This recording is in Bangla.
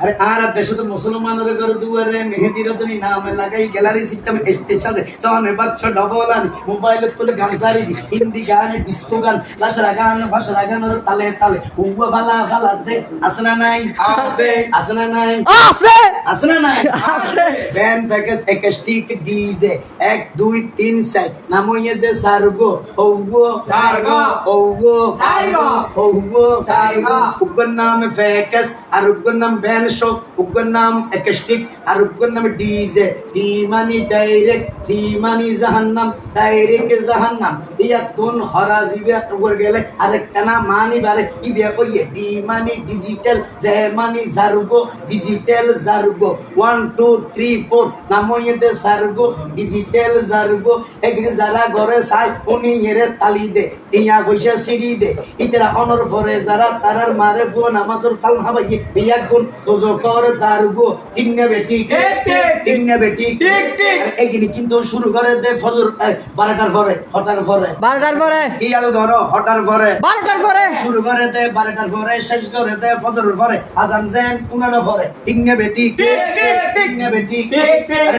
আরে আর দেশে তো মুসলমানের ঘরে দুয়ারে মেহেদি রজনী নামে লাগাই গ্যালারি সিস্টেম স্টেজ আছে চনে বাচ্চ ডবল আনি মোবাইলে তুলে গান সারি হিন্দি গান ডিস্কো গান ভাষা গান আর তালে তালে উবা ভালা ভালা দে আসনা নাই আসনা নাই আসনা নাই ব্যান্ড প্যাকেজ একাস্টিক ডিজে 1 2 3 4 নামইয়ে দে সারগো ওগো উগর নাম প্যাকেজ আর উগর নাম ব্যান্ড শো উগর নাম একাস্টিক আর উগর নাম ডিজে ডি মানি ডাইরেক্ট জি মানি জাহান্নাম ডাইরেক্ট জাহান্নাম ইয়া তুন হরাজিবিয়া তোর গেলে আরেকটা না মানি বারে ইবিয়া কইয়ে ডি মানি ডিজিটাল জে মানি জারগো ডিজিটাল জারগো 1 2 3 4 নামইয়ে দে সারগো ডিজিটাল জারগো এগরে যারা ঘরে সাই উনি এর তালি দে টিয়া পয়সা সিরি দে ইতরা অনর পরে যারা তারার মারে গো নামাজর সাল হাবাই বিয়া গুন তোজো কর দারগো তিননে বেটি ঠিক এগিনি কিন্তু শুরু করে দে ফজর 12টার পরে হটার পরে কি আল ঘর হটার পরে 12টার পরে শুরু করে দে 12টার পরে শেষ করে দে ফজরের পরে আজান জেন 15 পরে তিননে বেটি ঠিক